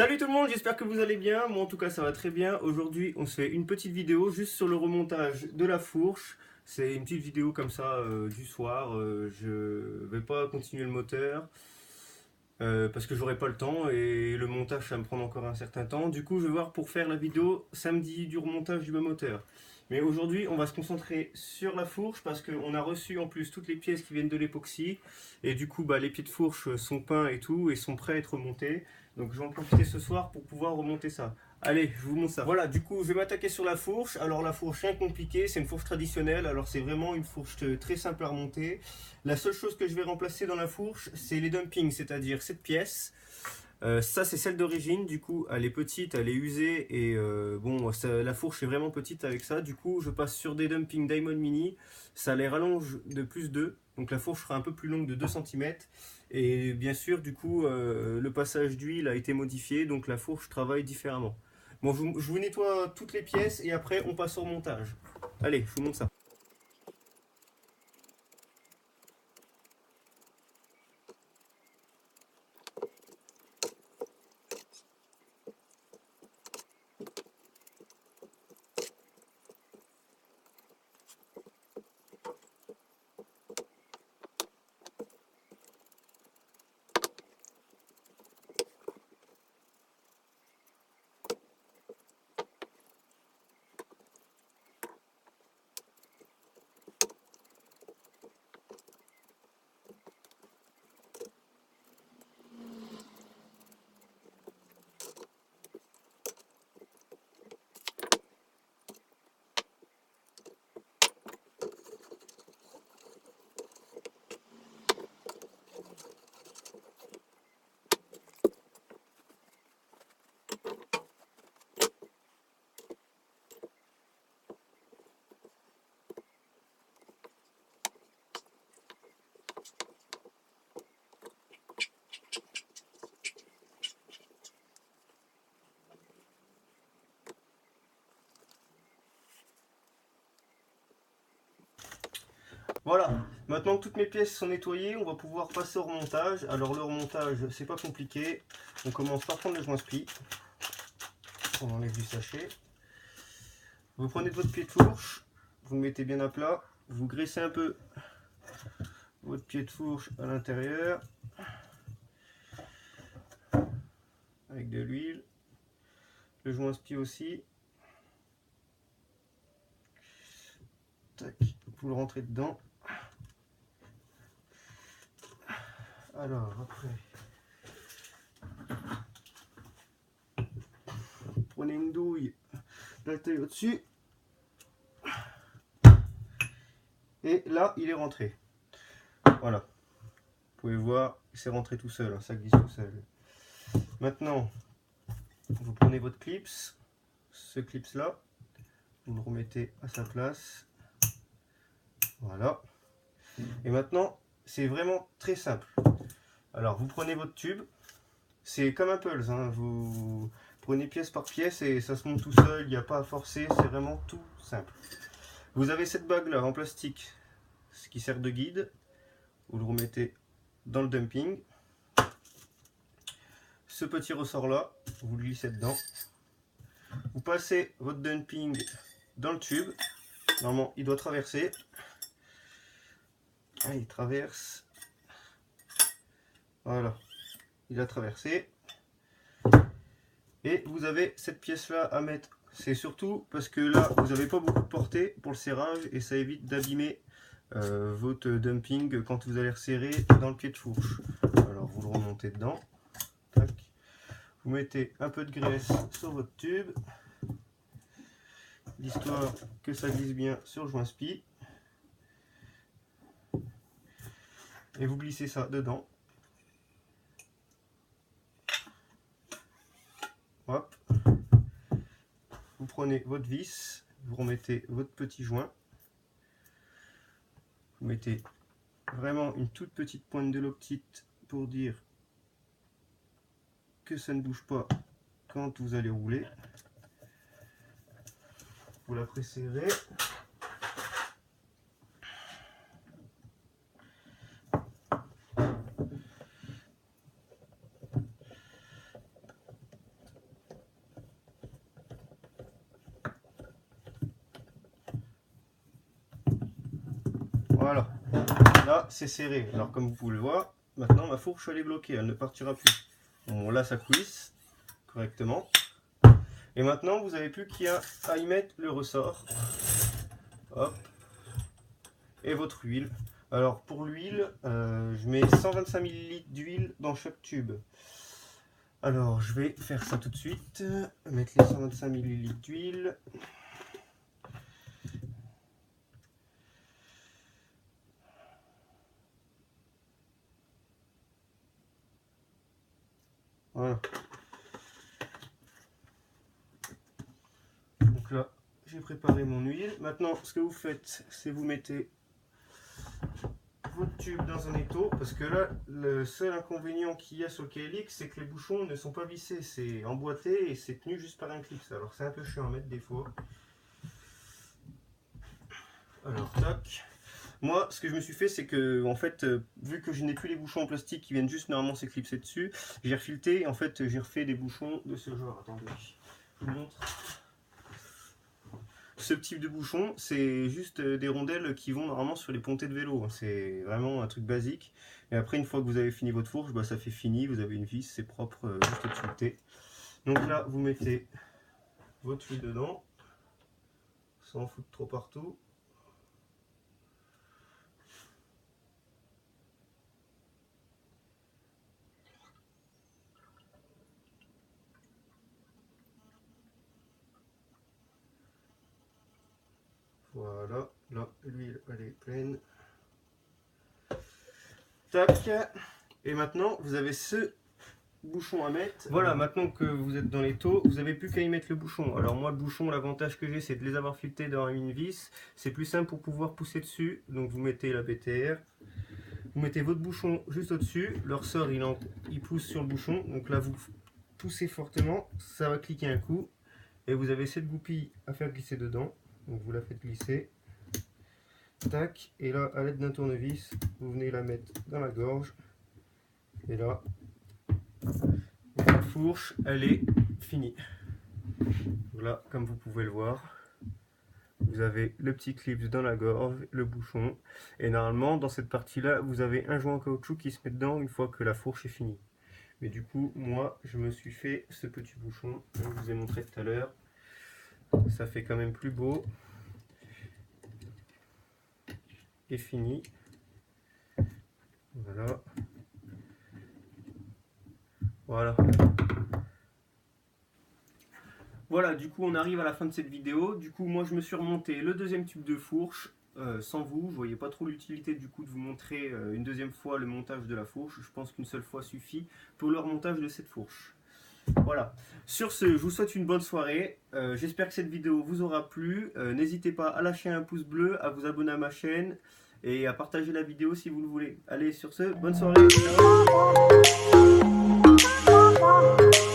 Salut tout le monde, j'espère que vous allez bien. Moi en tout cas ça va très bien. Aujourd'hui on se fait une petite vidéo juste sur le remontage de la fourche. C'est une petite vidéo comme ça du soir. Je vais pas continuer le moteur parce que j'aurai pas le temps et le montage ça va me prendre encore un certain temps. Du coup je vais voir pour faire la vidéo samedi du remontage du moteur. Mais aujourd'hui on va se concentrer sur la fourche parce qu'on a reçu en plus toutes les pièces qui viennent de l'époxy. Et du coup les pieds de fourche sont peints et tout et sont prêts à être remontés. Donc je vais en profiter ce soir pour pouvoir remonter ça. Allez, je vous montre ça. Voilà, du coup, je vais m'attaquer sur la fourche. Alors la fourche, rien de compliqué, c'est une fourche traditionnelle. Alors c'est vraiment une fourche très simple à remonter. La seule chose que je vais remplacer dans la fourche, c'est les dumpings, c'est-à-dire cette pièce. Ça c'est celle d'origine, du coup elle est petite, elle est usée et bon la fourche est vraiment petite avec ça. Du coup je passe sur des dumpings Diamond Mini, ça les rallonge de plus 2, donc la fourche sera un peu plus longue de 2 cm. Et bien sûr du coup le passage d'huile a été modifié, donc la fourche travaille différemment. Bon je vous nettoie toutes les pièces et après on passe au montage. Allez, je vous montre ça. Voilà, maintenant que toutes mes pièces sont nettoyées, on va pouvoir passer au remontage. Alors le remontage, c'est pas compliqué. On commence par prendre le joint spli. On enlève du sachet. Vous prenez votre pied de fourche, vous le mettez bien à plat, vous graissez un peu votre pied de fourche à l'intérieur avec de l'huile. Le joint spli aussi. Tac, vous le rentrez dedans. Alors après, prenez une douille, la taille au-dessus. Et là, il est rentré. Voilà. Vous pouvez voir, c'est rentré tout seul, hein, ça glisse tout seul. Maintenant, vous prenez votre clips, ce clips là, vous le remettez à sa place. Voilà. Et maintenant, c'est vraiment très simple. Alors, vous prenez votre tube, c'est comme un pulse, hein, vous prenez pièce par pièce et ça se monte tout seul, il n'y a pas à forcer, c'est vraiment tout simple. Vous avez cette bague là en plastique, ce qui sert de guide, vous le remettez dans le dumping. Ce petit ressort là, vous le glissez dedans. Vous passez votre dumping dans le tube. Normalement, il doit traverser. Ah, il traverse. Voilà, il a traversé. Et vous avez cette pièce là à mettre. C'est surtout parce que là, vous n'avez pas beaucoup de portée pour le serrage et ça évite d'abîmer votre dumping quand vous allez resserrer dans le pied de fourche. Alors, vous le remontez dedans. Tac. Vous mettez un peu de graisse sur votre tube, l'histoire que ça glisse bien sur le joint spi. Et vous glissez ça dedans. Hop. Vous prenez votre vis, vous remettez votre petit joint. Vous mettez vraiment une toute petite pointe de l'optite pour dire que ça ne bouge pas quand vous allez rouler. Vous la presserrez. Là, c'est serré. Alors, comme vous pouvez le voir, maintenant ma fourche elle est bloquée, elle ne partira plus. Bon, là, ça coulisse correctement. Et maintenant, vous n'avez plus qu'à y mettre le ressort. Hop. Et votre huile. Alors, pour l'huile, je mets 125 ml d'huile dans chaque tube. Alors, je vais faire ça tout de suite. Mettre les 125 ml d'huile. Voilà. Donc là, j'ai préparé mon huile. Maintenant, ce que vous faites, c'est vous mettez votre tube dans un étau, parce que là, le seul inconvénient qu'il y a sur le KLX, c'est que les bouchons ne sont pas vissés, c'est emboîté et c'est tenu juste par un clip. Alors c'est un peu chiant à mettre des fois. Alors tac. Moi, ce que je me suis fait, c'est que, en fait, vu que je n'ai plus les bouchons en plastique qui viennent juste normalement s'éclipser dessus, j'ai refileté et en fait, j'ai refait des bouchons de ce genre. Attendez, je vous montre. Ce type de bouchon, c'est juste des rondelles qui vont normalement sur les pontées de vélo. C'est vraiment un truc basique. Et après, une fois que vous avez fini votre fourche, bah, ça fait fini. Vous avez une vis, c'est propre, juste au-dessus de thé. Donc là, vous mettez votre huile dedans, sans en foutre trop partout. Voilà, là, l'huile, elle est pleine. Tac. Et maintenant, vous avez ce bouchon à mettre. Voilà, maintenant que vous êtes dans les taux, vous n'avez plus qu'à y mettre le bouchon. Alors moi, le bouchon, l'avantage que j'ai, c'est de les avoir filetés dans une vis. C'est plus simple pour pouvoir pousser dessus. Donc vous mettez la BTR. Vous mettez votre bouchon juste au-dessus. Le ressort, il pousse sur le bouchon. Donc là, vous poussez fortement. Ça va cliquer un coup. Et vous avez cette goupille à faire glisser dedans. Donc vous la faites glisser. Tac. Et là, à l'aide d'un tournevis, vous venez la mettre dans la gorge. Et là, votre fourche, elle est finie. Là, comme vous pouvez le voir, vous avez le petit clip dans la gorge, le bouchon. Et normalement, dans cette partie-là, vous avez un joint en caoutchouc qui se met dedans une fois que la fourche est finie. Mais du coup, moi, je me suis fait ce petit bouchon que je vous ai montré tout à l'heure. Ça fait quand même plus beau. Et fini. Voilà. Voilà. Voilà, du coup on arrive à la fin de cette vidéo. Du coup moi je me suis remonté le deuxième tube de fourche. Sans vous, je voyais pas trop l'utilité du coup de vous montrer une deuxième fois le montage de la fourche. Je pense qu'une seule fois suffit pour le remontage de cette fourche. Voilà. Sur ce, je vous souhaite une bonne soirée. J'espère que cette vidéo vous aura plu. N'hésitez pas à lâcher un pouce bleu, à vous abonner à ma chaîne et à partager la vidéo si vous le voulez. Allez, sur ce, bonne soirée. Ciao.